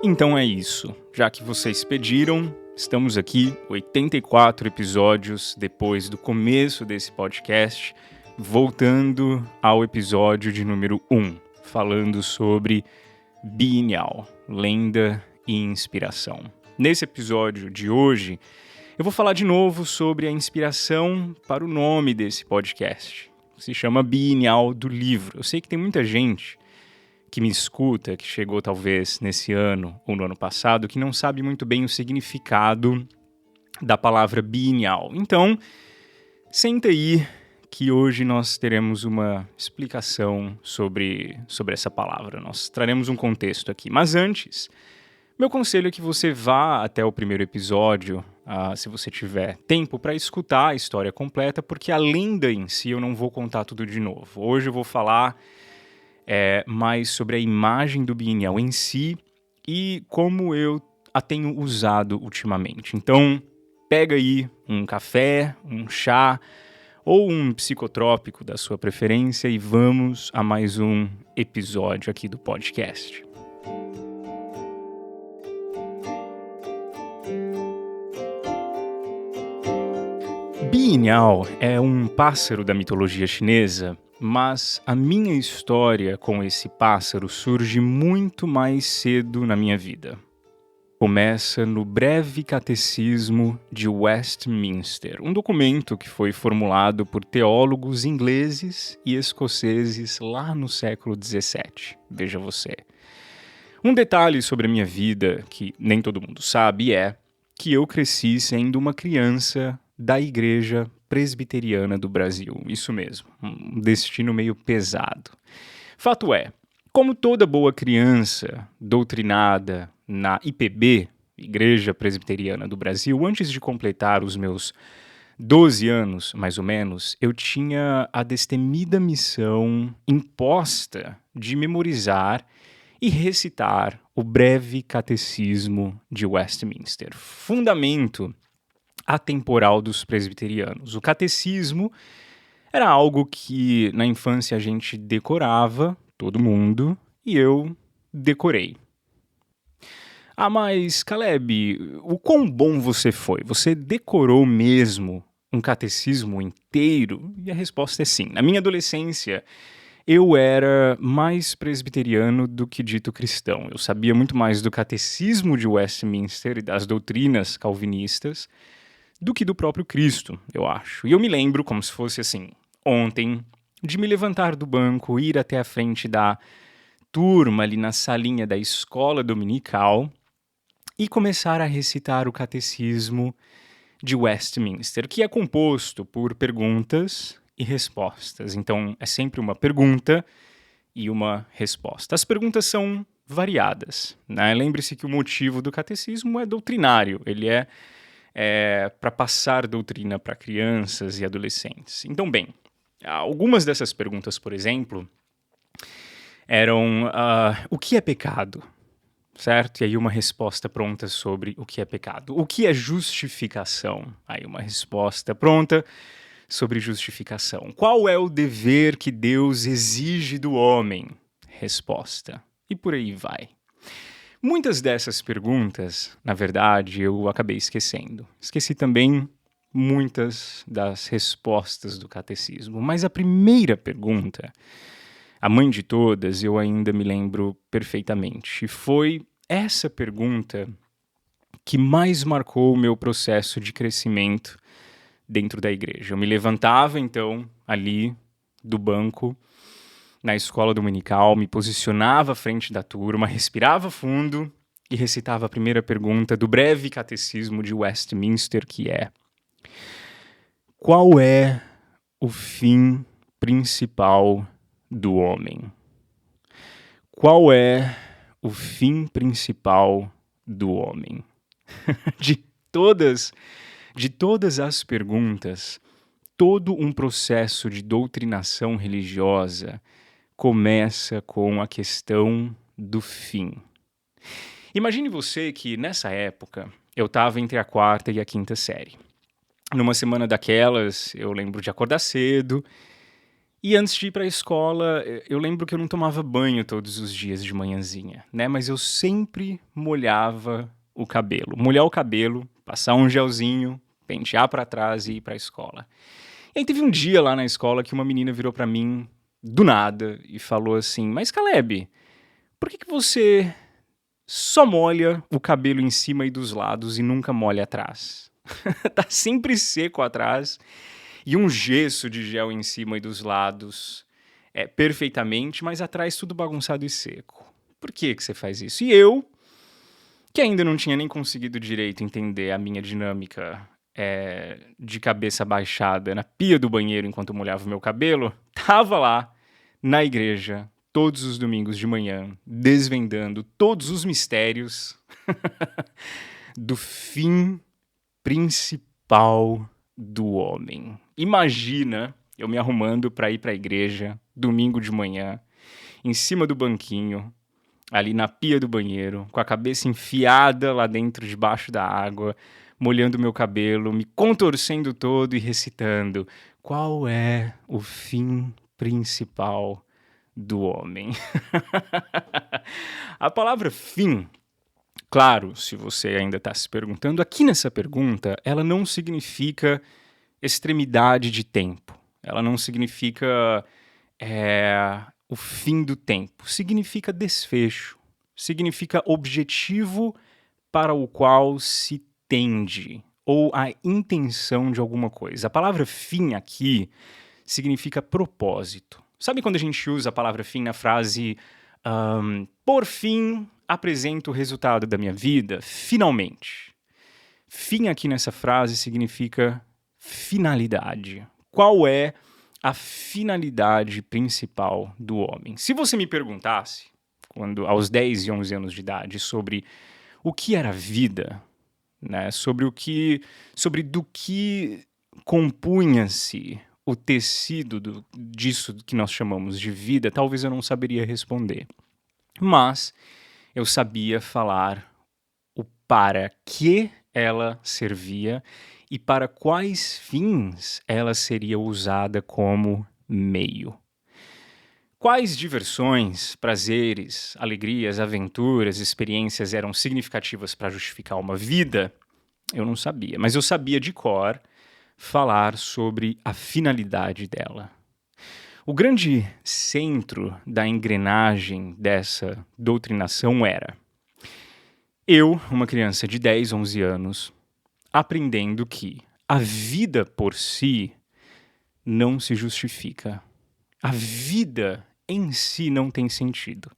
Então é isso. Já que vocês pediram, estamos aqui, 84 episódios depois do começo desse podcast, voltando ao episódio de número 1, falando sobre Bienial, lenda e inspiração. Nesse episódio de hoje, eu vou falar de novo sobre a inspiração para o nome desse podcast. Se chama Bienial do livro. Eu sei que tem muita gente que me escuta, que chegou talvez nesse ano ou no ano passado, que não sabe muito bem o significado da palavra bienial. Então, senta aí que hoje nós teremos uma explicação sobre essa palavra. Nós traremos um contexto aqui. Mas antes, meu conselho é que você vá até o primeiro episódio, se você tiver tempo, para escutar a história completa, porque a lenda em si eu não vou contar tudo de novo. Hoje eu vou falar mais sobre a imagem do bienial em si e como eu a tenho usado ultimamente. Então, pega aí um café, um chá ou um psicotrópico da sua preferência e vamos a mais um episódio aqui do podcast. Bienial é um pássaro da mitologia chinesa, mas a minha história com esse pássaro surge muito mais cedo na minha vida. Começa no Breve Catecismo de Westminster, um documento que foi formulado por teólogos ingleses e escoceses lá no século XVII. Veja você. Um detalhe sobre a minha vida que nem todo mundo sabe é que eu cresci sendo uma criança da Igreja Presbiteriana do Brasil. Isso mesmo, um destino meio pesado. Fato é, como toda boa criança doutrinada na IPB, Igreja Presbiteriana do Brasil, antes de completar os meus 12 anos, mais ou menos, eu tinha a destemida missão imposta de memorizar e recitar o Breve Catecismo de Westminster, fundamento atemporal dos presbiterianos. O catecismo era algo que na infância a gente decorava, todo mundo, e eu decorei. Mas Caleb, o quão bom você foi? Você decorou mesmo um catecismo inteiro? E a resposta é sim. Na minha adolescência, eu era mais presbiteriano do que dito cristão. Eu sabia muito mais do catecismo de Westminster e das doutrinas calvinistas do que do próprio Cristo, eu acho. E eu me lembro, como se fosse assim, ontem, de me levantar do banco, ir até a frente da turma ali na salinha da escola dominical e começar a recitar o catecismo de Westminster, que é composto por perguntas e respostas. Então, é sempre uma pergunta e uma resposta. As perguntas são variadas, né? Lembre-se que o motivo do catecismo é doutrinário, ele é para passar doutrina para crianças e adolescentes. Então, bem, algumas dessas perguntas, por exemplo, eram o que é pecado? Certo? E aí uma resposta pronta sobre o que é pecado. O que é justificação? Aí uma resposta pronta sobre justificação. Qual é o dever que Deus exige do homem? Resposta. E por aí vai. Muitas dessas perguntas, na verdade, eu acabei esquecendo. Esqueci também muitas das respostas do catecismo. Mas a primeira pergunta, a mãe de todas, eu ainda me lembro perfeitamente. Foi essa pergunta que mais marcou o meu processo de crescimento dentro da igreja. Eu me levantava, então, ali do banco, na escola dominical, me posicionava à frente da turma, respirava fundo e recitava a primeira pergunta do Breve Catecismo de Westminster, que é: qual é o fim principal do homem? Qual é o fim principal do homem? De todas as perguntas, todo um processo de doutrinação religiosa começa com a questão do fim. Imagine você que, nessa época, eu estava entre a quarta e a quinta série. Numa semana daquelas, eu lembro de acordar cedo E antes de ir para a escola, eu lembro que eu não tomava banho todos os dias de manhãzinha, né? Mas eu sempre molhava o cabelo. Molhar o cabelo, passar um gelzinho, pentear para trás e ir para a escola. E aí teve um dia lá na escola que uma menina virou para mim do nada e falou assim: Mas Caleb, por que você só molha o cabelo em cima e dos lados e nunca molha atrás? Tá sempre seco atrás e um gesso de gel em cima e dos lados perfeitamente, mas atrás tudo bagunçado e seco. Por que você faz isso? E eu, que ainda não tinha nem conseguido direito entender a minha dinâmica de cabeça baixada na pia do banheiro enquanto eu molhava o meu cabelo, tava lá na igreja todos os domingos de manhã, desvendando todos os mistérios do fim principal do homem. Imagina eu me arrumando para ir para a igreja, domingo de manhã, em cima do banquinho, ali na pia do banheiro, com a cabeça enfiada lá dentro, debaixo da água, molhando meu cabelo, me contorcendo todo e recitando: Qual é o fim principal do homem? A palavra fim, claro, se você ainda está se perguntando, aqui nessa pergunta, ela não significa extremidade de tempo. Ela não significa o fim do tempo. Significa desfecho. Significa objetivo para o qual se tende, ou a intenção de alguma coisa. A palavra fim aqui significa propósito. Sabe quando a gente usa a palavra fim na frase por fim, apresento o resultado da minha vida? Finalmente. Fim aqui nessa frase significa finalidade. Qual é a finalidade principal do homem? Se você me perguntasse, quando aos 10 e 11 anos de idade, sobre o que era vida, né? Sobre do que compunha-se o tecido disso que nós chamamos de vida, talvez eu não saberia responder. Mas eu sabia falar o para que ela servia e para quais fins ela seria usada como meio. Quais diversões, prazeres, alegrias, aventuras, experiências eram significativas para justificar uma vida? Eu não sabia, mas eu sabia de cor falar sobre a finalidade dela. O grande centro da engrenagem dessa doutrinação era eu, uma criança de 10, 11 anos, aprendendo que a vida por si não se justifica. A vida em si não tem sentido.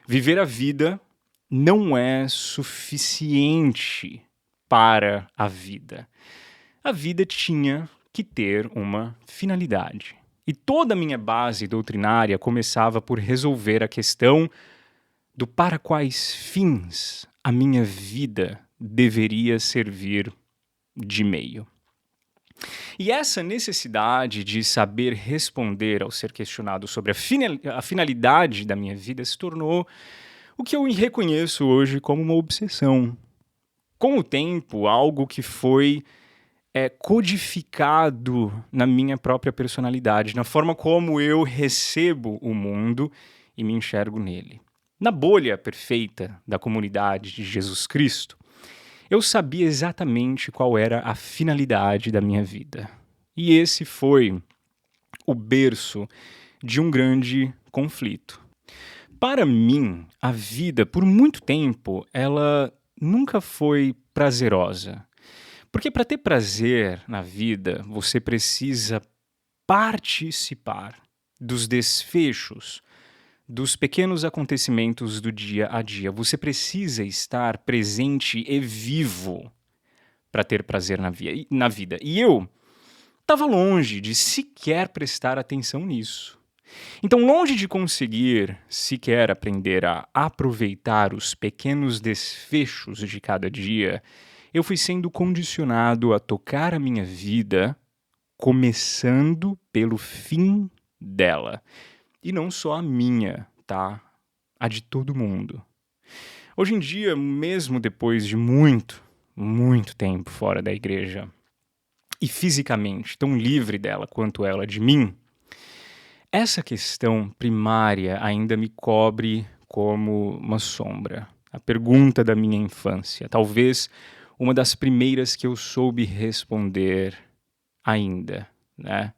Viver a vida não é suficiente para a vida. A vida tinha que ter uma finalidade. E toda a minha base doutrinária começava por resolver a questão do para quais fins a minha vida deveria servir de meio. E essa necessidade de saber responder ao ser questionado sobre a finalidade da minha vida se tornou o que eu reconheço hoje como uma obsessão. Com o tempo, algo que foi codificado na minha própria personalidade, na forma como eu recebo o mundo e me enxergo nele. Na bolha perfeita da comunidade de Jesus Cristo, eu sabia exatamente qual era a finalidade da minha vida. E esse foi o berço de um grande conflito. Para mim, a vida, por muito tempo, ela nunca foi prazerosa. Porque para ter prazer na vida, você precisa participar dos desfechos, dos pequenos acontecimentos do dia a dia. Você precisa estar presente e vivo para ter prazer na vida. E eu estava longe de sequer prestar atenção nisso. Então, longe de conseguir sequer aprender a aproveitar os pequenos desfechos de cada dia, eu fui sendo condicionado a tocar a minha vida começando pelo fim dela. E não só a minha, tá? A de todo mundo. Hoje em dia, mesmo depois de muito, muito tempo fora da igreja, e fisicamente tão livre dela quanto ela de mim, essa questão primária ainda me cobre como uma sombra. A pergunta da minha infância, talvez uma das primeiras que eu soube responder ainda, né?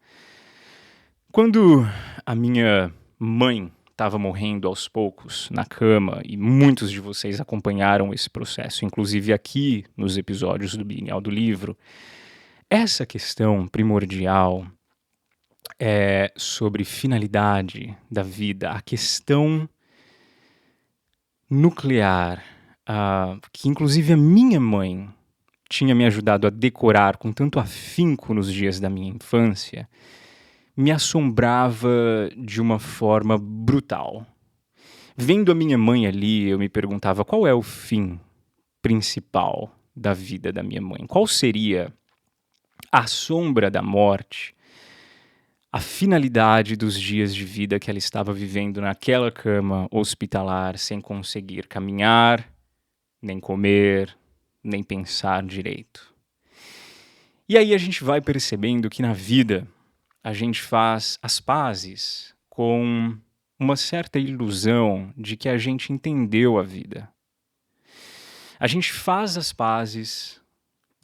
Quando a minha mãe estava morrendo aos poucos na cama, e muitos de vocês acompanharam esse processo, inclusive aqui nos episódios do Bienal do Livro, essa questão primordial é sobre finalidade da vida, a questão nuclear, que inclusive a minha mãe tinha me ajudado a decorar com tanto afinco nos dias da minha infância, me assombrava de uma forma brutal. Vendo a minha mãe ali, eu me perguntava qual é o fim principal da vida da minha mãe. Qual seria a sombra da morte, a finalidade dos dias de vida que ela estava vivendo naquela cama hospitalar, sem conseguir caminhar, nem comer, nem pensar direito. E aí a gente vai percebendo que na vida a gente faz as pazes com uma certa ilusão de que a gente entendeu a vida. A gente faz as pazes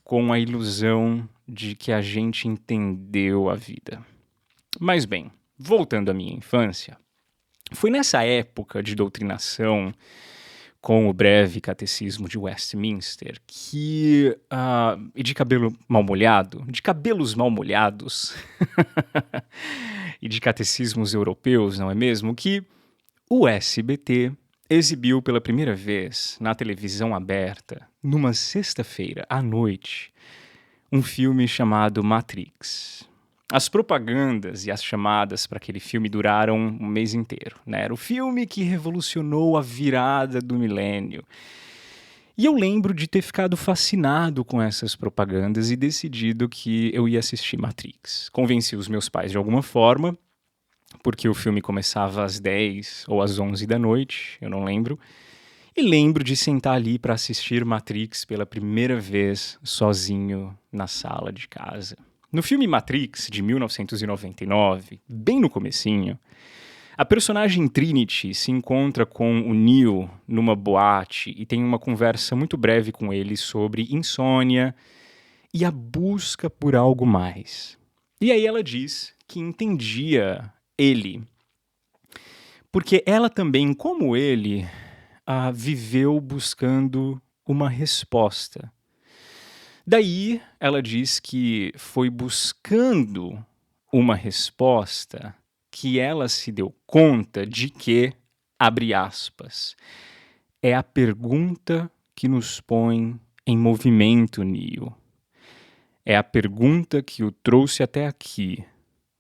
com a ilusão de que a gente entendeu a vida. Mas bem, voltando à minha infância, foi nessa época de doutrinação com o breve catecismo de Westminster que, e de cabelo mal molhado, de cabelos mal molhados e de catecismos europeus, não é mesmo? Que o SBT exibiu pela primeira vez na televisão aberta, numa sexta-feira à noite, um filme chamado Matrix. As propagandas e as chamadas para aquele filme duraram um mês inteiro, né? Era o filme que revolucionou a virada do milênio. E eu lembro de ter ficado fascinado com essas propagandas e decidido que eu ia assistir Matrix. Convenci os meus pais de alguma forma, porque o filme começava às 10 ou às 11 da noite, eu não lembro. E lembro de sentar ali para assistir Matrix pela primeira vez sozinho na sala de casa. No filme Matrix, de 1999, bem no comecinho, a personagem Trinity se encontra com o Neo numa boate e tem uma conversa muito breve com ele sobre insônia e a busca por algo mais. E aí ela diz que entendia ele, porque ela também, como ele, viveu buscando uma resposta. Daí ela diz que foi buscando uma resposta que ela se deu conta de que, abre aspas, é a pergunta que nos põe em movimento, Neo. É a pergunta que o trouxe até aqui.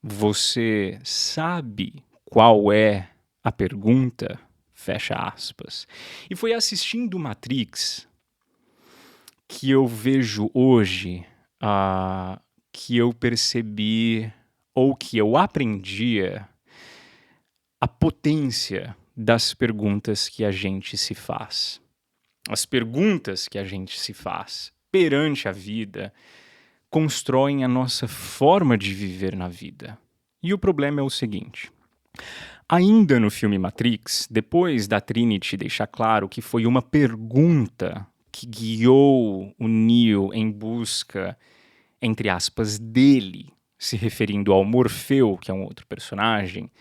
Você sabe qual é a pergunta? Fecha aspas. E foi assistindo Matrix que eu vejo hoje, que eu percebi, ou que eu aprendia, a potência das perguntas que a gente se faz. As perguntas que a gente se faz perante a vida constroem a nossa forma de viver na vida. E o problema é o seguinte: ainda no filme Matrix, depois da Trinity deixar claro que foi uma pergunta que guiou o Neo em busca, entre aspas, dele, se referindo ao Morfeu, que é um outro personagem,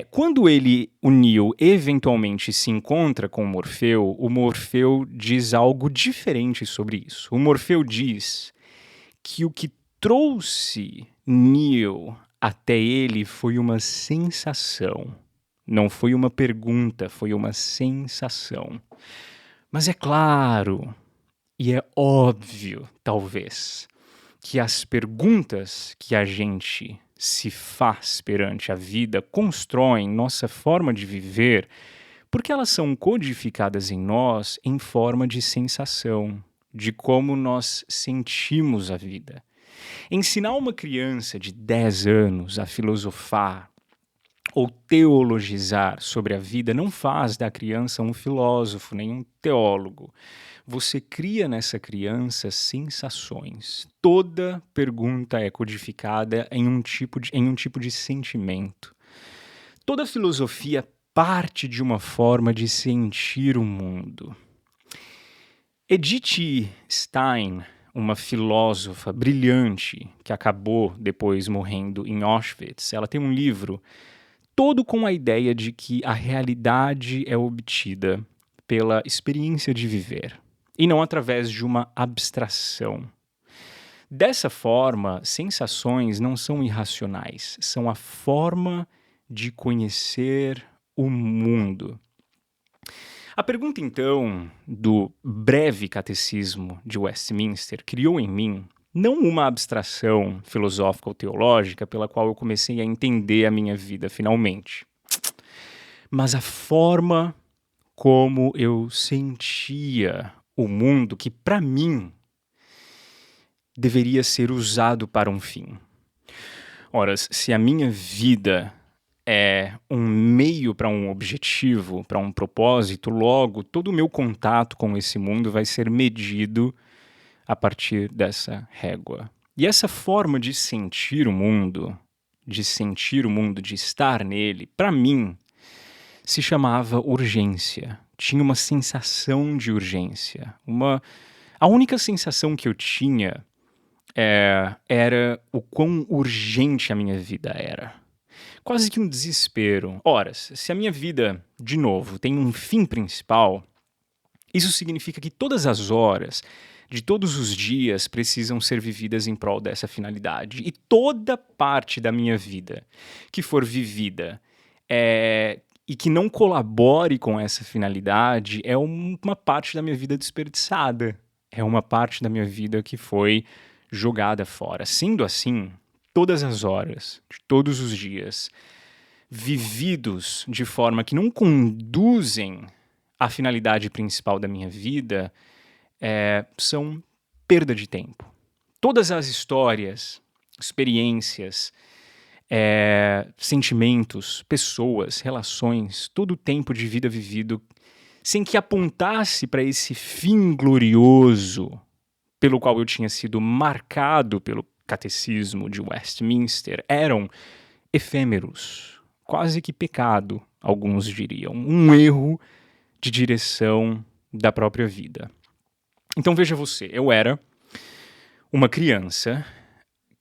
quando o Neo, eventualmente se encontra com o Morfeu diz algo diferente sobre isso. O Morfeu diz que o que trouxe Neo até ele foi uma sensação. Não foi uma pergunta, foi uma sensação. Mas é claro, e é óbvio, talvez, que as perguntas que a gente se faz perante a vida constroem nossa forma de viver, porque elas são codificadas em nós em forma de sensação, de como nós sentimos a vida. Ensinar uma criança de 10 anos a filosofar ou teologizar sobre a vida não faz da criança um filósofo, nem um teólogo. Você cria nessa criança sensações. Toda pergunta é codificada em um tipo de sentimento. Toda filosofia parte de uma forma de sentir o mundo. Edith Stein, uma filósofa brilhante que acabou depois morrendo em Auschwitz, ela tem um livro todo com a ideia de que a realidade é obtida pela experiência de viver e não através de uma abstração. Dessa forma, sensações não são irracionais, são a forma de conhecer o mundo. A pergunta, então, do breve catecismo de Westminster criou em mim não uma abstração filosófica ou teológica pela qual eu comecei a entender a minha vida finalmente, mas a forma como eu sentia o mundo que, para mim, deveria ser usado para um fim. Ora, se a minha vida é um meio para um objetivo, para um propósito, logo todo o meu contato com esse mundo vai ser medido a partir dessa régua. E essa forma de sentir o mundo, de estar nele, para mim, se chamava urgência. Tinha uma sensação de urgência. A única sensação que eu tinha era o quão urgente a minha vida era. Quase que um desespero. Ora, se a minha vida, de novo, tem um fim principal, isso significa que todas as horas de todos os dias precisam ser vividas em prol dessa finalidade. E toda parte da minha vida que for vivida e que não colabore com essa finalidade é uma parte da minha vida desperdiçada. É uma parte da minha vida que foi jogada fora. Sendo assim, todas as horas, de todos os dias, vividos de forma que não conduzem à finalidade principal da minha vida, são perda de tempo. Todas as histórias, experiências, sentimentos, pessoas, relações, todo o tempo de vida vivido sem que apontasse para esse fim glorioso pelo qual eu tinha sido marcado pelo catecismo de Westminster, eram efêmeros, quase que pecado, alguns diriam, um erro de direção da própria vida. Então veja você, eu era uma criança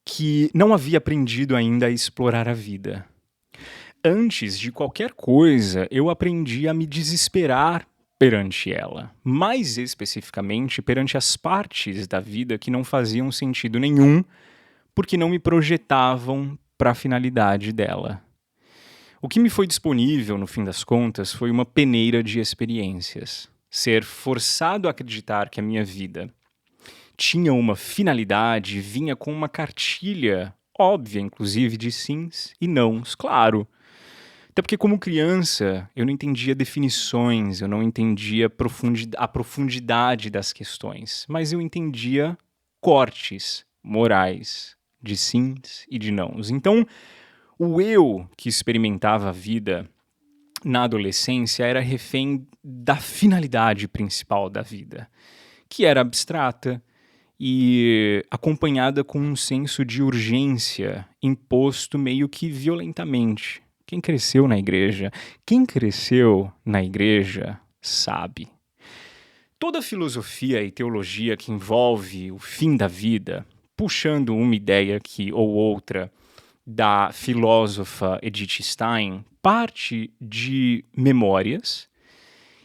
que não havia aprendido ainda a explorar a vida. Antes de qualquer coisa, eu aprendi a me desesperar perante ela, mais especificamente perante as partes da vida que não faziam sentido nenhum, porque não me projetavam para a finalidade dela. O que me foi disponível, no fim das contas, foi uma peneira de experiências. Ser forçado a acreditar que a minha vida tinha uma finalidade vinha com uma cartilha óbvia, inclusive, de sims e nãos, claro. Até porque, como criança, eu não entendia definições, eu não entendia a profundidade das questões, mas eu entendia cortes morais de sims e de nãos. Então, o eu que experimentava a vida na adolescência era refém da finalidade principal da vida, que era abstrata e acompanhada com um senso de urgência imposto meio que violentamente. Quem cresceu na igreja sabe. Toda filosofia e teologia que envolve o fim da vida, puxando uma ideia aqui ou outra da filósofa Edith Stein, parte de memórias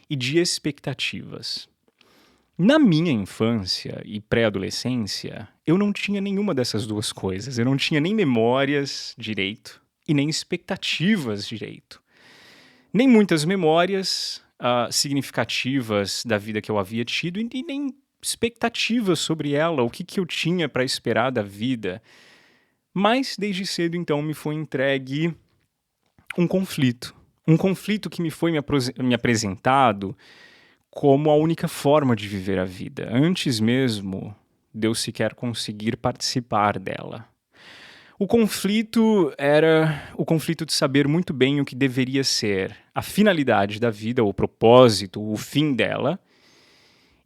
e de expectativas. Na minha infância e pré-adolescência, eu não tinha nenhuma dessas duas coisas. Eu não tinha nem memórias direito e nem expectativas direito. Nem muitas memórias significativas da vida que eu havia tido e nem expectativas sobre ela, o que eu tinha para esperar da vida. Mas, desde cedo, então, me foi entregue um conflito. Um conflito que me foi me apresentado como a única forma de viver a vida, antes mesmo de eu sequer conseguir participar dela. O conflito era o conflito de saber muito bem o que deveria ser a finalidade da vida, o propósito, o fim dela,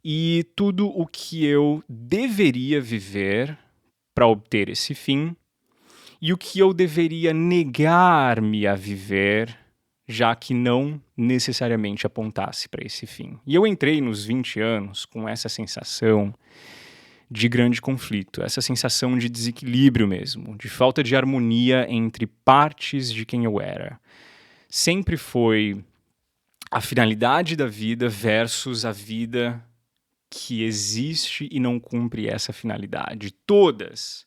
e tudo o que eu deveria viver para obter esse fim, e o que eu deveria negar-me a viver já que não necessariamente apontasse para esse fim. E eu entrei nos 20 anos com essa sensação de grande conflito, essa sensação de desequilíbrio mesmo, de falta de harmonia entre partes de quem eu era. Sempre foi a finalidade da vida versus a vida que existe e não cumpre essa finalidade. Todas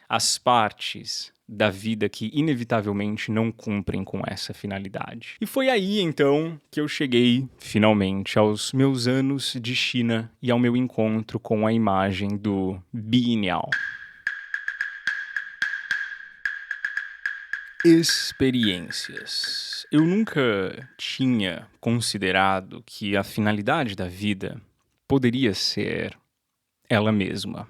as partes da vida que inevitavelmente não cumprem com essa finalidade. E foi aí, então, que eu cheguei, finalmente, aos meus anos de China e ao meu encontro com a imagem do Bieniao. Experiências. Eu nunca tinha considerado que a finalidade da vida poderia ser ela mesma.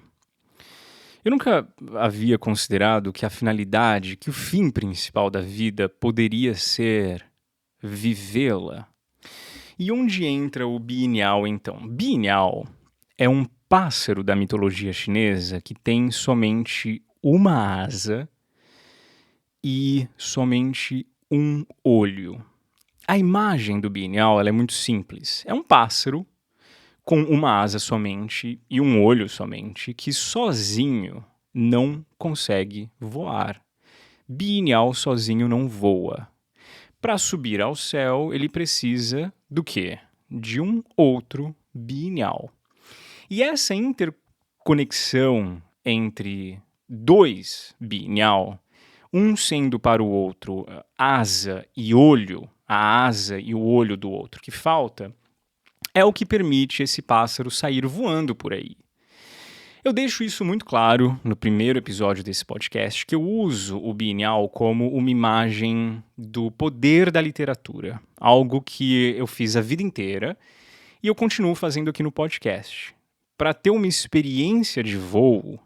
Eu nunca havia considerado que a finalidade, que o fim principal da vida poderia ser vivê-la. E onde entra o Bieniao, então? Bieniao é um pássaro da mitologia chinesa que tem somente uma asa e somente um olho. A imagem do Bieniao ela é muito simples. É um pássaro com uma asa somente e um olho somente, que sozinho não consegue voar. Bieniao sozinho não voa. Para subir ao céu, ele precisa do quê? De um outro Bieniao. E essa interconexão entre dois Bieniao, um sendo para o outro asa e olho, a asa e o olho do outro que falta, é o que permite esse pássaro sair voando por aí. Eu deixo isso muito claro no primeiro episódio desse podcast, que eu uso o Bieniao como uma imagem do poder da literatura, algo que eu fiz a vida inteira e eu continuo fazendo aqui no podcast. Para ter uma experiência de voo,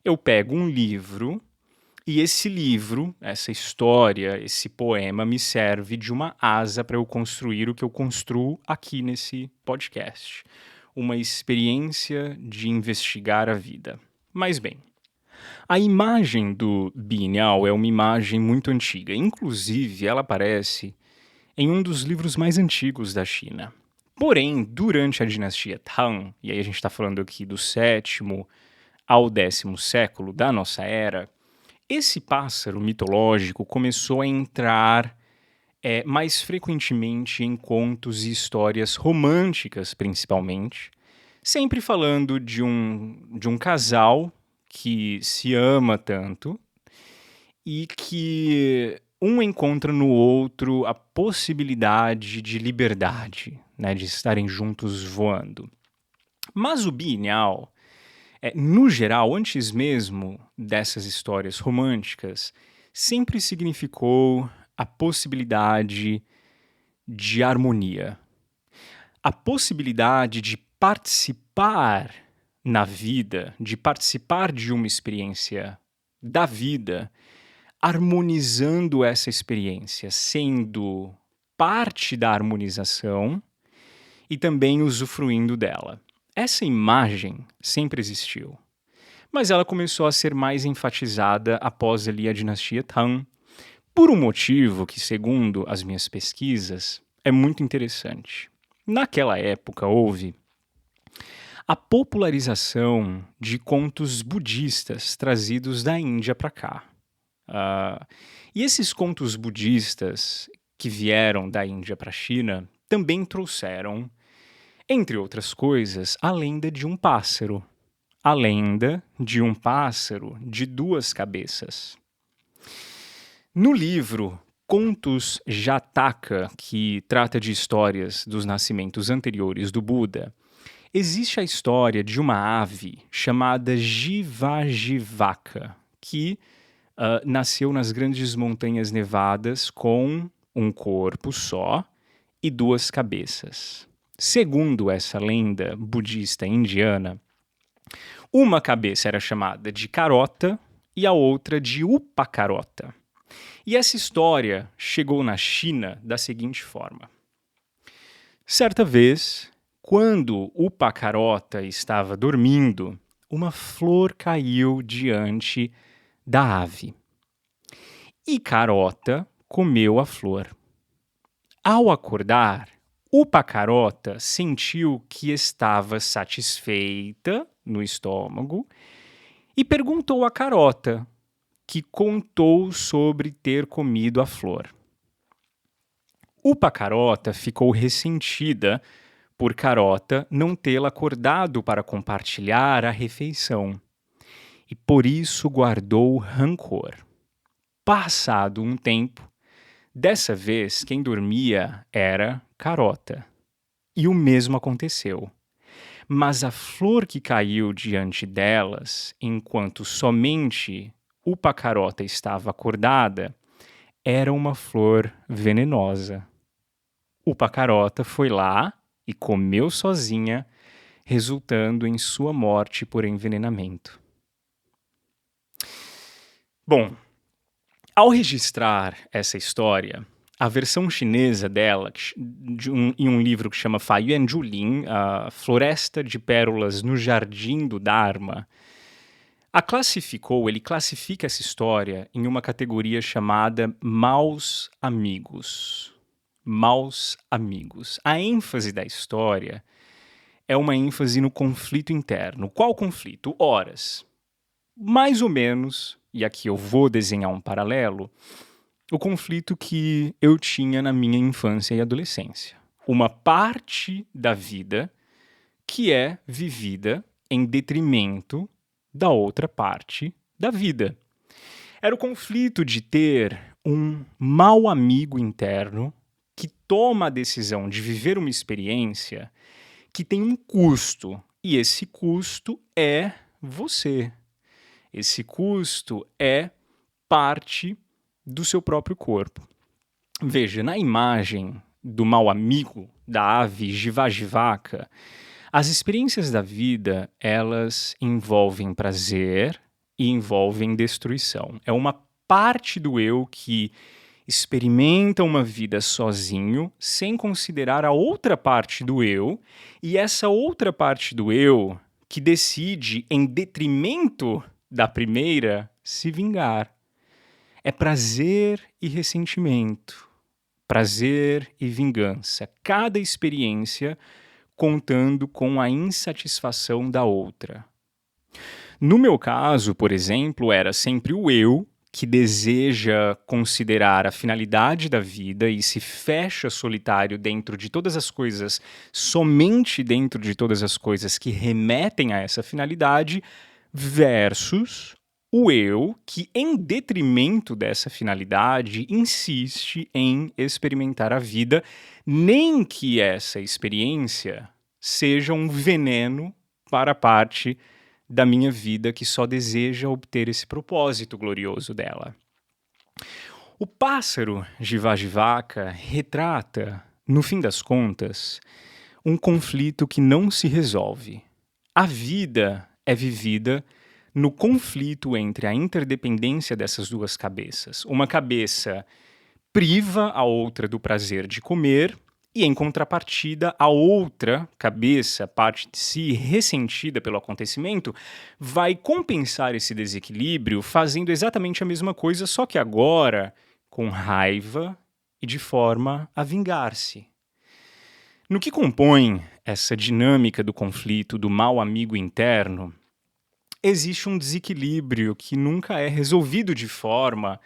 eu pego um livro e esse livro, essa história, esse poema me serve de uma asa para eu construir o que eu construo aqui nesse podcast. Uma experiência de investigar a vida. Mas bem, a imagem do Bieniao é uma imagem muito antiga. Inclusive, ela aparece em um dos livros mais antigos da China. Porém, durante a dinastia Tang, e aí a gente está falando aqui do 7º ao 10º século da nossa era, esse pássaro mitológico começou a entrar mais frequentemente em contos e histórias românticas, principalmente, sempre falando de um casal que se ama tanto e que um encontra no outro a possibilidade de liberdade, né, de estarem juntos voando. Mas o Bieniao, no geral, antes mesmo dessas histórias românticas, sempre significou a possibilidade de harmonia. A possibilidade de participar na vida, de participar de uma experiência da vida, harmonizando essa experiência, sendo parte da harmonização e também usufruindo dela. Essa imagem sempre existiu, mas ela começou a ser mais enfatizada após ali a dinastia Tang, por um motivo que, segundo as minhas pesquisas, é muito interessante. Naquela época houve a popularização de contos budistas trazidos da Índia para cá. E esses contos budistas que vieram da Índia para a China também trouxeram, entre outras coisas, a lenda de um pássaro. A lenda de um pássaro de duas cabeças. No livro Contos Jataka, que trata de histórias dos nascimentos anteriores do Buda, existe a história de uma ave chamada Jivajivaka, que nasceu nas grandes montanhas nevadas com um corpo só e duas cabeças. Segundo essa lenda budista indiana, uma cabeça era chamada de Carota e a outra de Upacarota. E essa história chegou na China da seguinte forma. Certa vez, quando Upacarota estava dormindo, uma flor caiu diante da ave. E Carota comeu a flor. Ao acordar, o Pacarota sentiu que estava satisfeita no estômago e perguntou à Carota, que contou sobre ter comido a flor. O Pacarota ficou ressentida por Carota não tê-la acordado para compartilhar a refeição e por isso guardou rancor. Passado um tempo, dessa vez quem dormia era Carota. E o mesmo aconteceu. Mas a flor que caiu diante delas, enquanto somente o Pacarota estava acordada, era uma flor venenosa. O Pacarota foi lá e comeu sozinha, resultando em sua morte por envenenamento. Bom, ao registrar essa história, a versão chinesa dela, em um livro que chama Fa Yuan Zhulin, A Floresta de Pérolas no Jardim do Dharma, ele classifica essa história em uma categoria chamada Maus Amigos. Maus Amigos. A ênfase da história é uma ênfase no conflito interno. Qual conflito? Horas. Mais ou menos, e aqui eu vou desenhar um paralelo, o conflito que eu tinha na minha infância e adolescência. Uma parte da vida que é vivida em detrimento da outra parte da vida. Era o conflito de ter um mau amigo interno que toma a decisão de viver uma experiência que tem um custo, e esse custo é você. Esse custo é parte do seu próprio corpo. Veja, na imagem do mau amigo da ave Jivajivaka, as experiências da vida, elas envolvem prazer e envolvem destruição. É uma parte do eu que experimenta uma vida sozinho, sem considerar a outra parte do eu, e essa outra parte do eu que decide, em detrimento da primeira, se vingar. É prazer e ressentimento, prazer e vingança. Cada experiência contando com a insatisfação da outra. No meu caso, por exemplo, era sempre o eu que deseja considerar a finalidade da vida e se fecha solitário dentro de todas as coisas, somente dentro de todas as coisas que remetem a essa finalidade, versus o eu que, em detrimento dessa finalidade, insiste em experimentar a vida, nem que essa experiência seja um veneno para a parte da minha vida que só deseja obter esse propósito glorioso dela. O pássaro Jivajivaka retrata, no fim das contas, um conflito que não se resolve. A vida é vivida no conflito entre a interdependência dessas duas cabeças. Uma cabeça priva a outra do prazer de comer e, em contrapartida, a outra cabeça, parte de si ressentida pelo acontecimento, vai compensar esse desequilíbrio fazendo exatamente a mesma coisa, só que agora com raiva e de forma a vingar-se. No que compõe essa dinâmica do conflito do mau amigo interno, existe um desequilíbrio que nunca é resolvido de forma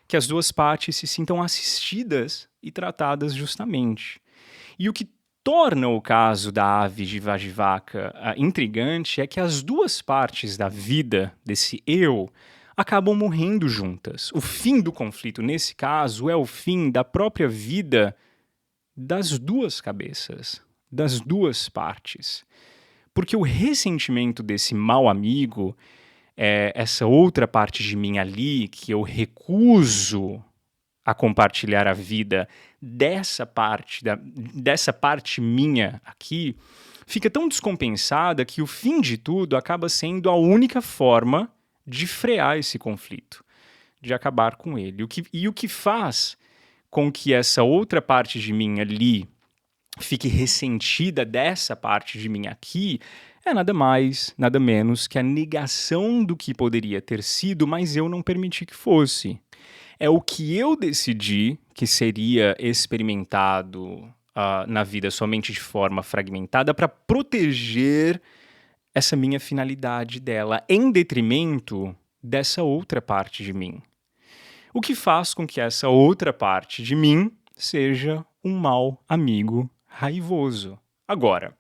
que as duas partes se sintam assistidas e tratadas justamente. E o que torna o caso da ave Jivajivaka intrigante é que as duas partes da vida desse eu acabam morrendo juntas. O fim do conflito, nesse caso, é o fim da própria vida das duas cabeças, das duas partes. Porque o ressentimento desse mau amigo, essa outra parte de mim ali, que eu recuso a compartilhar a vida dessa parte minha aqui, fica tão descompensada que o fim de tudo acaba sendo a única forma de frear esse conflito, de acabar com ele. O que faz com que essa outra parte de mim ali fique ressentida dessa parte de mim aqui é nada mais, nada menos que a negação do que poderia ter sido, mas eu não permiti que fosse. É o que eu decidi que seria experimentado na vida somente de forma fragmentada para proteger essa minha finalidade dela, em detrimento dessa outra parte de mim. O que faz com que essa outra parte de mim seja um mau amigo raivoso. Agora,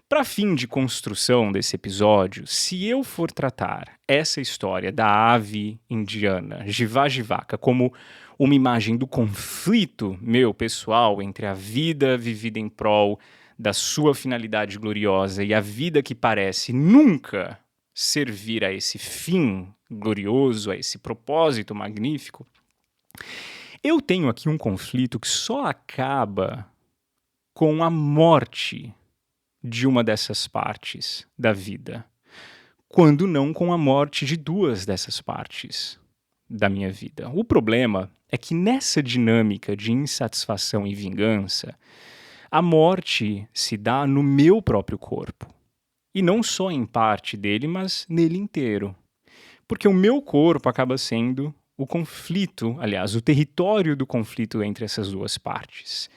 para fim de construção desse episódio, se eu for tratar essa história da ave indiana Jivaka como uma imagem do conflito meu pessoal entre a vida vivida em prol da sua finalidade gloriosa e a vida que parece nunca servir a esse fim glorioso, a esse propósito magnífico, eu tenho aqui um conflito que só acaba com a morte de uma dessas partes da vida, quando não com a morte de duas dessas partes da minha vida. O problema é que nessa dinâmica de insatisfação e vingança, a morte se dá no meu próprio corpo. E não só em parte dele, mas nele inteiro. Porque o meu corpo acaba sendo o conflito, aliás, o território do conflito entre essas duas partes,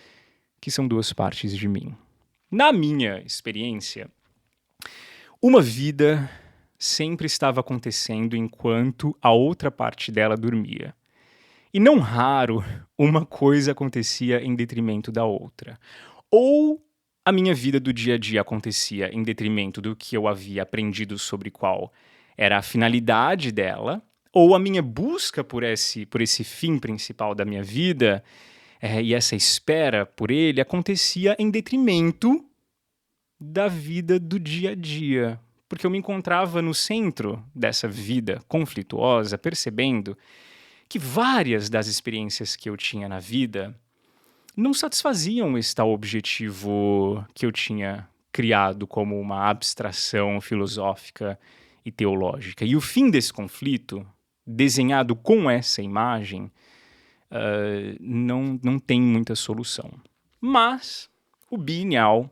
que são duas partes de mim. Na minha experiência, uma vida sempre estava acontecendo enquanto a outra parte dela dormia. E não raro, uma coisa acontecia em detrimento da outra. Ou a minha vida do dia a dia acontecia em detrimento do que eu havia aprendido sobre qual era a finalidade dela, ou a minha busca por esse fim principal da minha vida e essa espera por ele acontecia em detrimento da vida do dia a dia. Porque eu me encontrava no centro dessa vida conflituosa, percebendo que várias das experiências que eu tinha na vida não satisfaziam esse tal objetivo que eu tinha criado como uma abstração filosófica e teológica. E o fim desse conflito, desenhado com essa imagem, não tem muita solução. Mas o Bienial,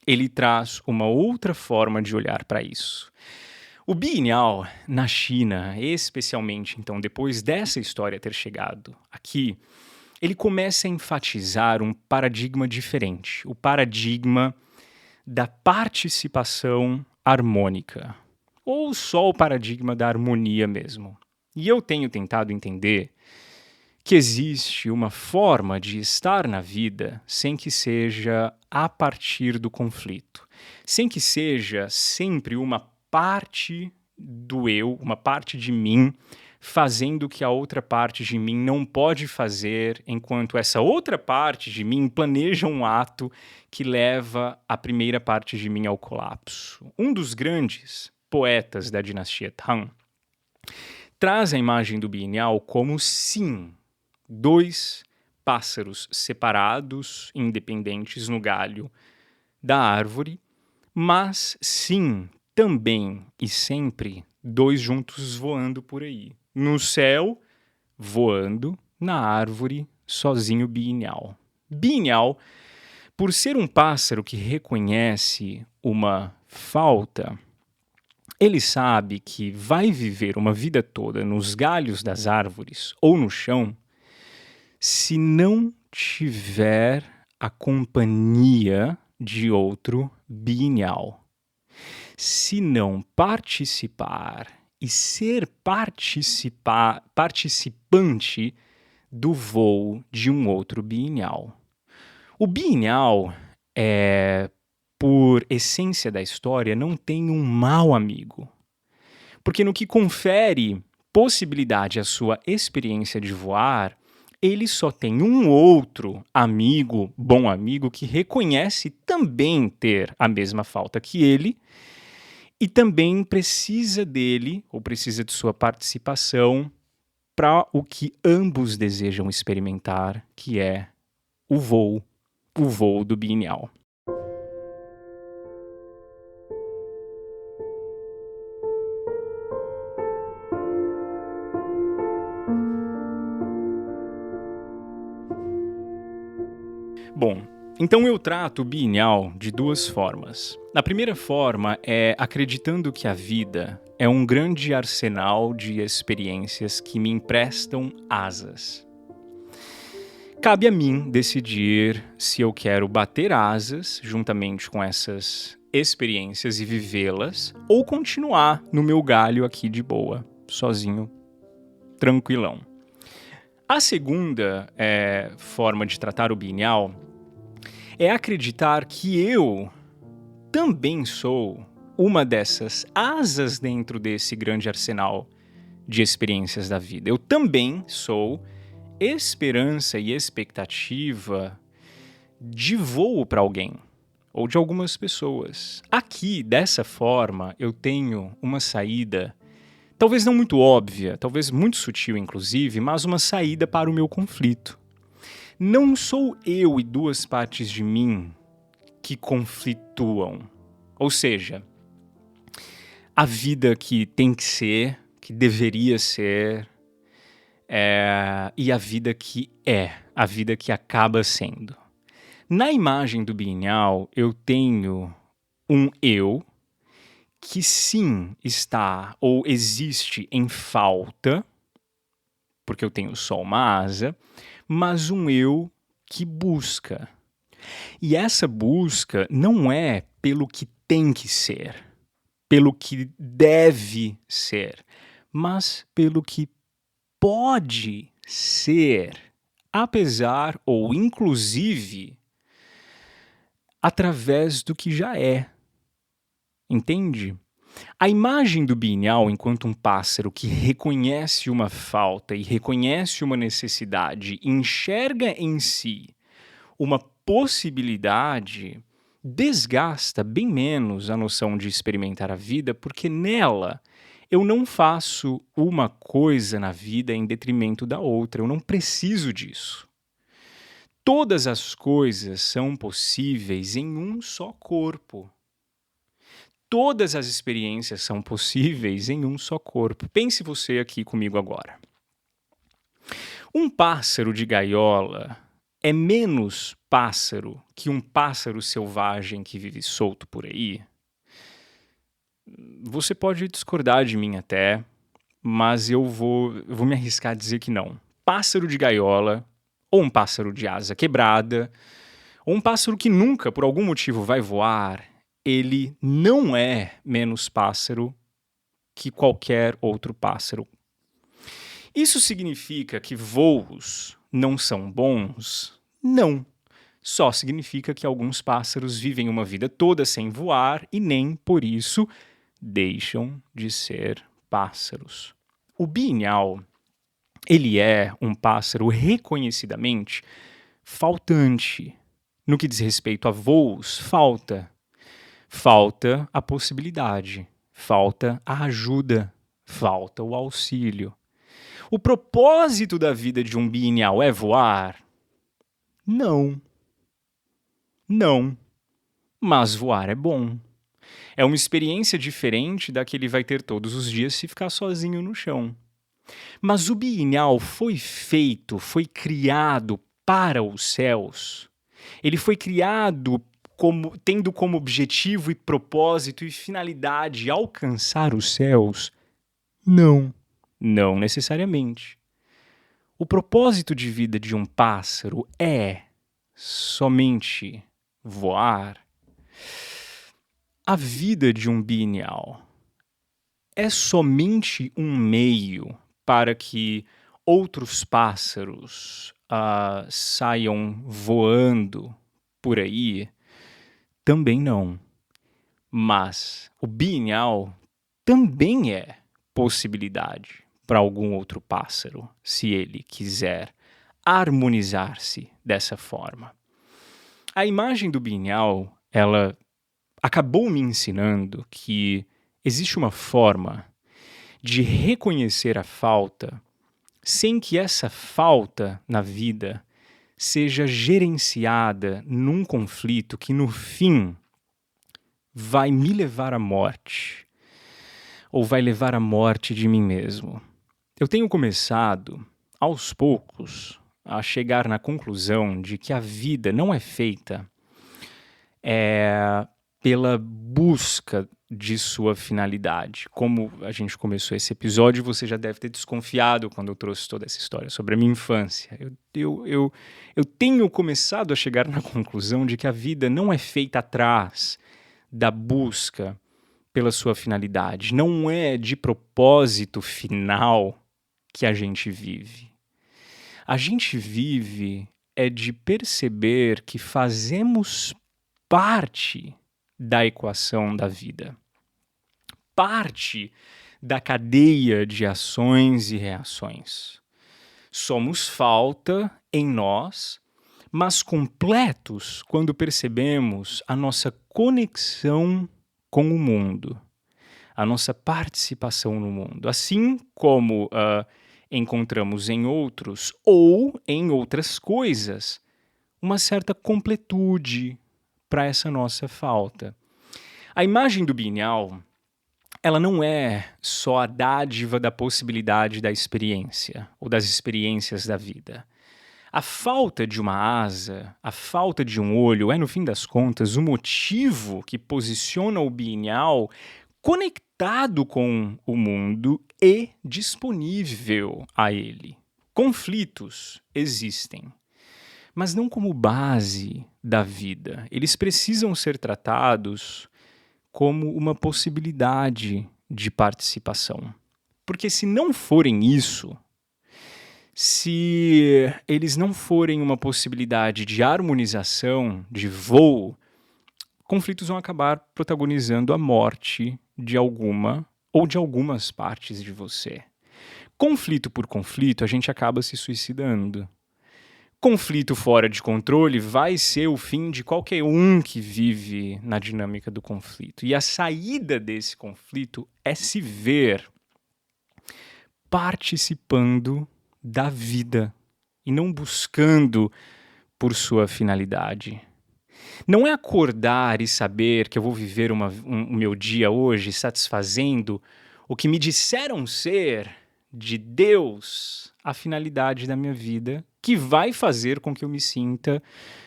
ele traz uma outra forma de olhar para isso. O Bienial, na China, especialmente então depois dessa história ter chegado aqui, ele começa a enfatizar um paradigma diferente, o paradigma da participação harmônica, ou só o paradigma da harmonia mesmo. E eu tenho tentado entender que existe uma forma de estar na vida sem que seja a partir do conflito, sem que seja sempre uma parte do eu, uma parte de mim, fazendo o que a outra parte de mim não pode fazer, enquanto essa outra parte de mim planeja um ato que leva a primeira parte de mim ao colapso. Um dos grandes poetas da dinastia Tang traz a imagem do Bienial como, sim, dois pássaros separados, independentes no galho da árvore, mas, sim, também e sempre dois juntos voando por aí. No céu, voando, na árvore, sozinho Bienial. Bienial, por ser um pássaro que reconhece uma falta, ele sabe que vai viver uma vida toda nos galhos das árvores ou no chão se não tiver a companhia de outro Bienial. Se não participar e ser participante do voo de um outro Bienial. O Bienial, por essência da história, não tem um mau amigo. Porque no que confere possibilidade à sua experiência de voar, ele só tem um outro amigo, bom amigo, que reconhece também ter a mesma falta que ele e também precisa dele, ou precisa de sua participação, para o que ambos desejam experimentar, que é o voo do Bienial. Bom, então eu trato o Bienial de duas formas. A primeira forma é acreditando que a vida é um grande arsenal de experiências que me emprestam asas. Cabe a mim decidir se eu quero bater asas juntamente com essas experiências e vivê-las, ou continuar no meu galho aqui de boa, sozinho, tranquilão. A segunda forma de tratar o Biennial é acreditar que eu também sou uma dessas asas dentro desse grande arsenal de experiências da vida. Eu também sou esperança e expectativa de voo para alguém, ou de algumas pessoas. Aqui, dessa forma, eu tenho uma saída, talvez não muito óbvia, talvez muito sutil inclusive, mas uma saída para o meu conflito. Não sou eu e duas partes de mim que conflituam. Ou seja, a vida que tem que ser, que deveria ser, e a vida que é, a vida que acaba sendo. Na imagem do Biennial, eu tenho um eu que sim está ou existe em falta, porque eu tenho só uma asa, mas um eu que busca. E essa busca não é pelo que tem que ser, pelo que deve ser, mas pelo que pode ser, apesar ou inclusive através do que já é. Entende? A imagem do Biennial enquanto um pássaro que reconhece uma falta e reconhece uma necessidade, enxerga em si uma possibilidade, desgasta bem menos a noção de experimentar a vida, porque nela eu não faço uma coisa na vida em detrimento da outra, eu não preciso disso. Todas as coisas são possíveis em um só corpo. Todas as experiências são possíveis em um só corpo. Pense você aqui comigo agora. Um pássaro de gaiola é menos pássaro que um pássaro selvagem que vive solto por aí? Você pode discordar de mim até, mas eu vou me arriscar a dizer que não. Pássaro de gaiola, ou um pássaro de asa quebrada, ou um pássaro que nunca, por algum motivo, vai voar, ele não é menos pássaro que qualquer outro pássaro. Isso significa que voos não são bons? Não. Só significa que alguns pássaros vivem uma vida toda sem voar e nem, por isso, deixam de ser pássaros. O Biennial, ele é um pássaro reconhecidamente faltante. No que diz respeito a voos, falta a possibilidade, falta a ajuda, falta o auxílio. O propósito da vida de um Biennial é voar? Não. Não. Mas voar é bom. É uma experiência diferente da que ele vai ter todos os dias se ficar sozinho no chão. Mas o Biennial foi feito, foi criado para os céus. Ele foi criado tendo como objetivo e propósito e finalidade alcançar os céus? Não. Não necessariamente. O propósito de vida de um pássaro é somente voar? A vida de um Biennial é somente um meio para que outros pássaros saiam voando por aí? Também não. Mas o Biennial também é possibilidade para algum outro pássaro, se ele quiser harmonizar-se dessa forma. A imagem do Biennial, ela acabou me ensinando que existe uma forma de reconhecer a falta sem que essa falta na vida seja gerenciada num conflito que, no fim, vai me levar à morte ou vai levar à morte de mim mesmo. Eu tenho começado, aos poucos, a chegar na conclusão de que a vida não é feita pela busca de sua finalidade. Como a gente começou esse episódio, você já deve ter desconfiado quando eu trouxe toda essa história sobre a minha infância. Eu tenho começado a chegar na conclusão de que a vida não é feita atrás da busca pela sua finalidade. Não é de propósito final que a gente vive. A gente vive é de perceber que fazemos parte da equação da vida, parte da cadeia de ações e reações. Somos falta em nós, mas completos quando percebemos a nossa conexão com o mundo, a nossa participação no mundo, assim como encontramos em outros ou em outras coisas uma certa completude para essa nossa falta. A imagem do Binhal, ela não é só a dádiva da possibilidade da experiência ou das experiências da vida. A falta de uma asa, a falta de um olho é, no fim das contas, o motivo que posiciona o Binhal conectado com o mundo e disponível a ele. Conflitos existem, mas não como base da vida. Eles precisam ser tratados como uma possibilidade de participação. Porque se não forem isso, se eles não forem uma possibilidade de harmonização, de voo, conflitos vão acabar protagonizando a morte de alguma ou de algumas partes de você. Conflito por conflito, a gente acaba se suicidando. Conflito fora de controle vai ser o fim de qualquer um que vive na dinâmica do conflito. E a saída desse conflito é se ver participando da vida e não buscando por sua finalidade. Não é acordar e saber que eu vou viver o meu dia hoje satisfazendo o que me disseram ser de Deus a finalidade da minha vida, que vai fazer com que eu me sinta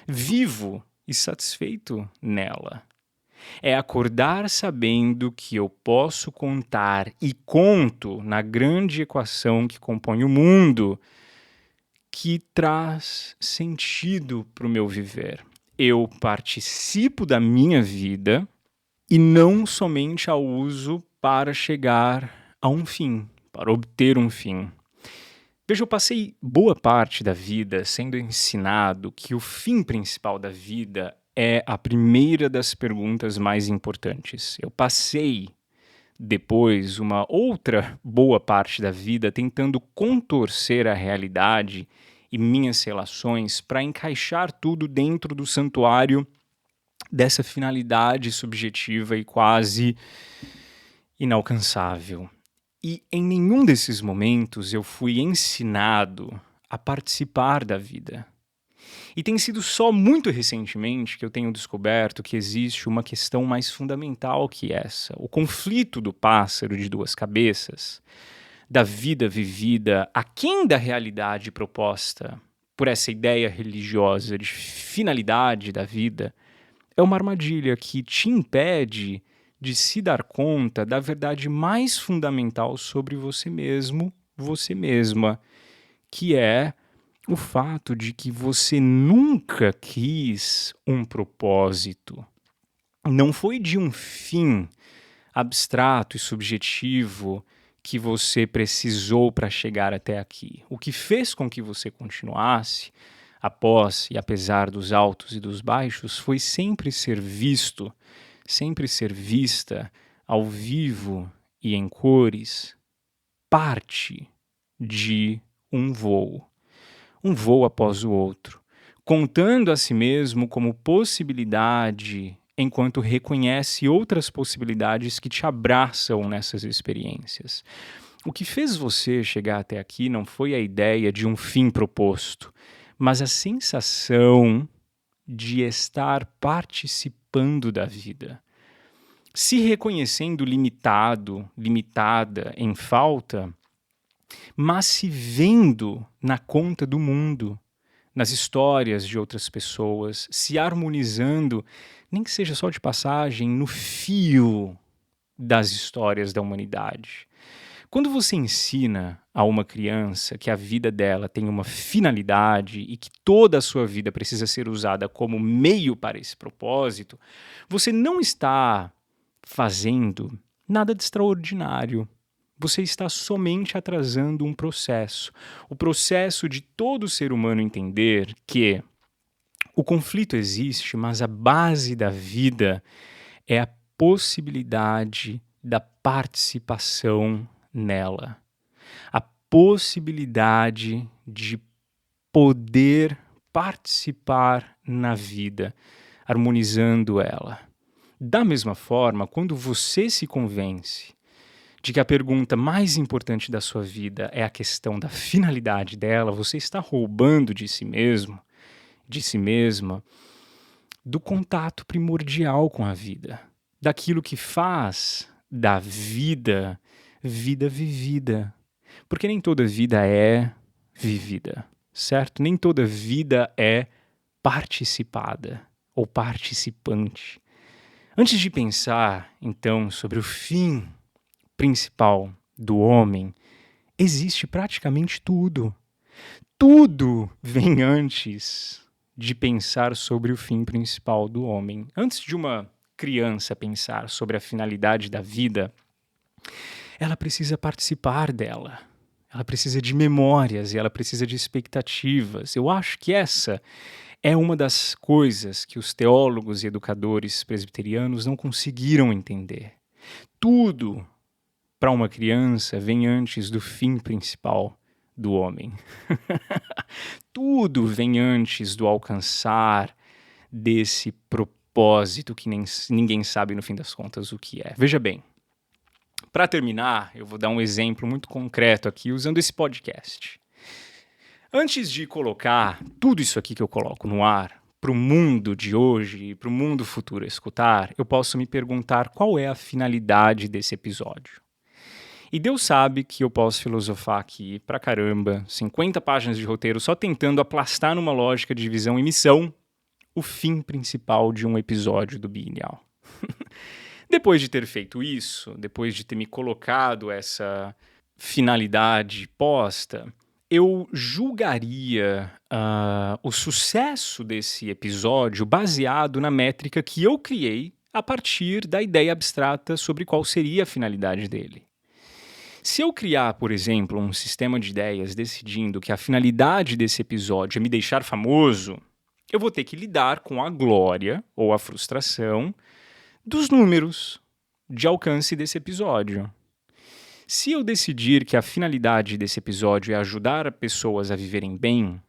vivo e satisfeito nela. É acordar sabendo que eu posso contar e conto na grande equação que compõe o mundo, que traz sentido para o meu viver. Eu participo da minha vida e não somente a uso para chegar a um fim, para obter um fim. Veja, eu passei boa parte da vida sendo ensinado que o fim principal da vida é a primeira das perguntas mais importantes. Eu passei depois uma outra boa parte da vida tentando contorcer a realidade e minhas relações para encaixar tudo dentro do santuário dessa finalidade subjetiva e quase inalcançável. E em nenhum desses momentos eu fui ensinado a participar da vida. E tem sido só muito recentemente que eu tenho descoberto que existe uma questão mais fundamental que essa. O conflito do pássaro de duas cabeças, da vida vivida aquém da realidade proposta por essa ideia religiosa de finalidade da vida, é uma armadilha que te impede de se dar conta da verdade mais fundamental sobre você mesmo, você mesma, que é o fato de que você nunca quis um propósito. Não foi de um fim abstrato e subjetivo que você precisou para chegar até aqui. O que fez com que você continuasse, após e apesar dos altos e dos baixos, foi sempre ser visto, sempre ser vista ao vivo e em cores, parte de um voo após o outro, contando a si mesmo como possibilidade, enquanto reconhece outras possibilidades que te abraçam nessas experiências. O que fez você chegar até aqui não foi a ideia de um fim proposto, mas a sensação de estar participando da vida. Se reconhecendo limitado, limitada, em falta, mas se vendo na conta do mundo, nas histórias de outras pessoas, se harmonizando, nem que seja só de passagem, no fio das histórias da humanidade. Quando você ensina a uma criança que a vida dela tem uma finalidade e que toda a sua vida precisa ser usada como meio para esse propósito, você não está fazendo nada de extraordinário. Você está somente atrasando um processo. O processo de todo ser humano entender que o conflito existe, mas a base da vida é a possibilidade da participação nela. A possibilidade de poder participar na vida, harmonizando ela. Da mesma forma, quando você se convence de que a pergunta mais importante da sua vida é a questão da finalidade dela, você está roubando de si mesmo, de si mesma, do contato primordial com a vida, daquilo que faz da vida vida vivida. Porque nem toda vida é vivida, certo? Nem toda vida é participada ou participante. Antes de pensar, então, sobre o fim principal do homem, existe praticamente tudo. Tudo vem antes de pensar sobre o fim principal do homem. Antes de uma criança pensar sobre a finalidade da vida, ela precisa participar dela. Ela precisa de memórias e ela precisa de expectativas. Eu acho que essa é uma das coisas que os teólogos e educadores presbiterianos não conseguiram entender. Tudo para uma criança vem antes do fim principal do homem. Tudo vem antes do alcançar desse propósito que ninguém sabe no fim das contas o que é. Veja bem, para terminar, eu vou dar um exemplo muito concreto aqui usando esse podcast. Antes de colocar tudo isso aqui que eu coloco no ar para o mundo de hoje e para o mundo futuro escutar, eu posso me perguntar qual é a finalidade desse episódio. E Deus sabe que eu posso filosofar aqui pra caramba, 50 páginas de roteiro só tentando aplastar numa lógica de visão e missão o fim principal de um episódio do Biennial. Depois de ter feito isso, depois de ter me colocado essa finalidade posta, eu julgaria o sucesso desse episódio baseado na métrica que eu criei a partir da ideia abstrata sobre qual seria a finalidade dele. Se eu criar, por exemplo, um sistema de ideias decidindo que a finalidade desse episódio é me deixar famoso, eu vou ter que lidar com a glória ou a frustração dos números de alcance desse episódio. Se eu decidir que a finalidade desse episódio é ajudar pessoas a viverem bem,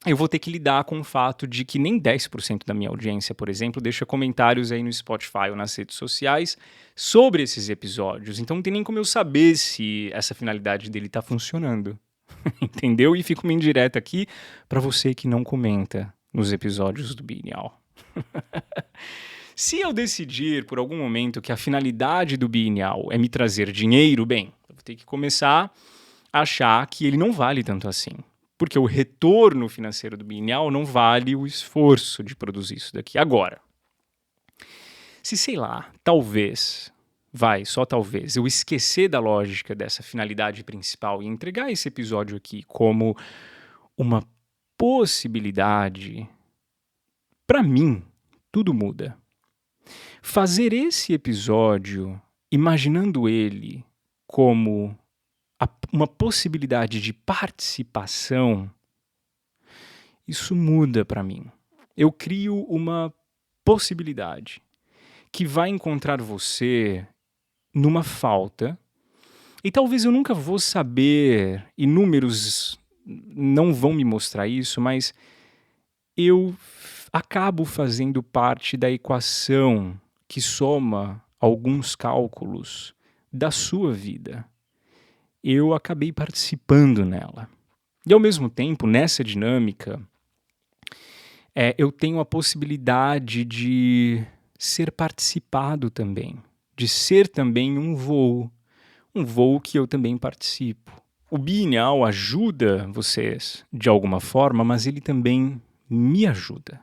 eu vou ter que lidar com o fato de que nem 10% da minha audiência, por exemplo, deixa comentários aí no Spotify ou nas redes sociais sobre esses episódios. Então não tem nem como eu saber se essa finalidade dele está funcionando. Entendeu? E fica uma indireta aqui para você que não comenta nos episódios do Biennial. Se eu decidir por algum momento que a finalidade do Biennial é me trazer dinheiro, bem, eu vou ter que começar a achar que ele não vale tanto assim. Porque o retorno financeiro do Biennial não vale o esforço de produzir isso daqui. Agora, se sei lá, talvez, só talvez, eu esquecer da lógica dessa finalidade principal e entregar esse episódio aqui como uma possibilidade, para mim, tudo muda. Fazer esse episódio, imaginando ele como uma possibilidade de participação, isso muda para mim. Eu crio uma possibilidade que vai encontrar você numa falta, e talvez eu nunca vou saber, e números não vão me mostrar isso, mas eu acabo fazendo parte da equação que soma alguns cálculos da sua vida. Eu acabei participando nela. E ao mesmo tempo, nessa dinâmica, eu tenho a possibilidade de ser participado também, de ser também um voo que eu também participo. O Biennial ajuda vocês de alguma forma, mas ele também me ajuda.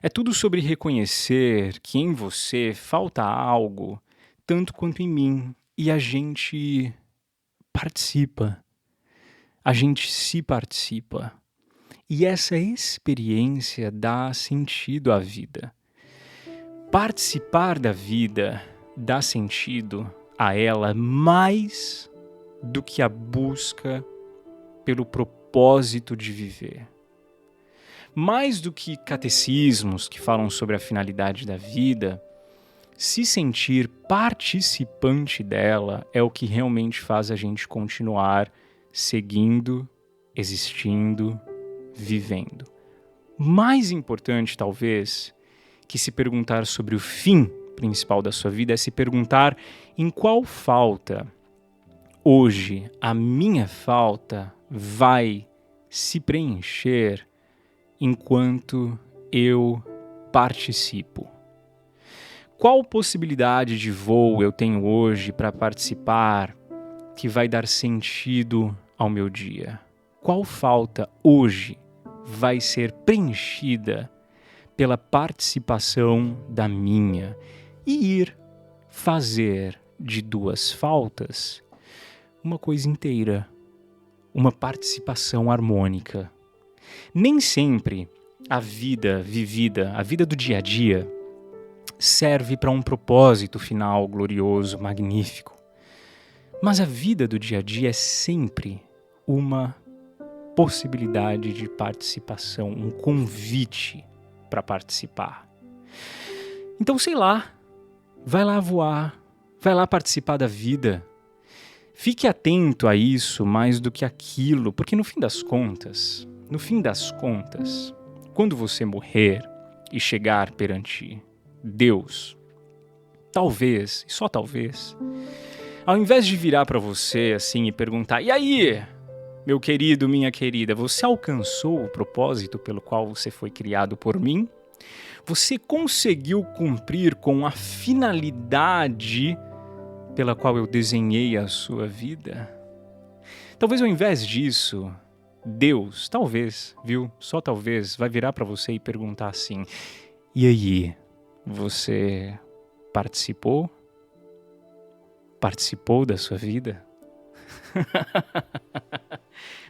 É tudo sobre reconhecer que em você falta algo tanto quanto em mim. E a gente participa. A gente se participa. E essa experiência dá sentido à vida. Participar da vida dá sentido a ela mais do que a busca pelo propósito de viver. Mais do que catecismos que falam sobre a finalidade da vida, se sentir participante dela é o que realmente faz a gente continuar seguindo, existindo, vivendo. Mais importante, talvez, que se perguntar sobre o fim principal da sua vida é se perguntar em qual falta hoje a minha falta vai se preencher enquanto eu participo. Qual possibilidade de voo eu tenho hoje para participar que vai dar sentido ao meu dia? Qual falta hoje vai ser preenchida pela participação da minha? E ir fazer de duas faltas uma coisa inteira, uma participação harmônica. Nem sempre a vida vivida, a vida do dia a dia, serve para um propósito final glorioso, magnífico. Mas a vida do dia a dia é sempre uma possibilidade de participação, um convite para participar. Então, sei lá, vai lá voar, vai lá participar da vida. Fique atento a isso mais do que aquilo, porque no fim das contas, quando você morrer e chegar perante Deus, talvez, e só talvez, ao invés de virar para você assim e perguntar: "E aí, meu querido, minha querida, você alcançou o propósito pelo qual você foi criado por mim? Você conseguiu cumprir com a finalidade pela qual eu desenhei a sua vida?" Talvez ao invés disso, Deus, talvez, viu? Só talvez, vai virar para você e perguntar assim: "E aí, você participou? Participou da sua vida?"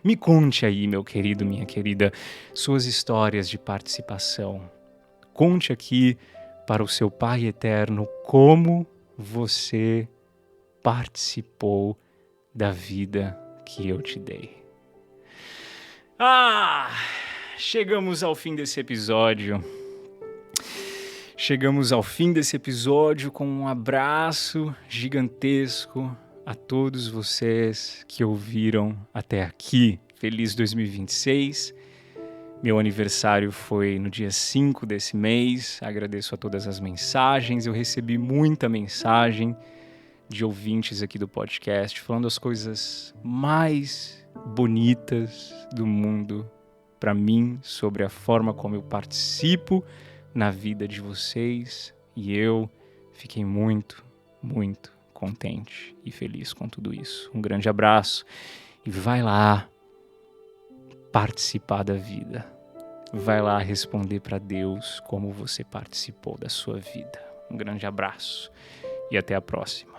Me conte aí, meu querido, minha querida, suas histórias de participação. Conte aqui para o seu Pai Eterno como você participou da vida que eu te dei. Chegamos ao fim desse episódio. Chegamos ao fim desse episódio com um abraço gigantesco a todos vocês que ouviram até aqui. Feliz 2026. Meu aniversário foi no dia 5 desse mês. Agradeço a todas as mensagens. Eu recebi muita mensagem de ouvintes aqui do podcast falando as coisas mais bonitas do mundo para mim sobre a forma como eu participo na vida de vocês, e eu fiquei muito, muito contente e feliz com tudo isso. Um grande abraço e vai lá participar da vida. Vai lá responder para Deus como você participou da sua vida. Um grande abraço e até a próxima.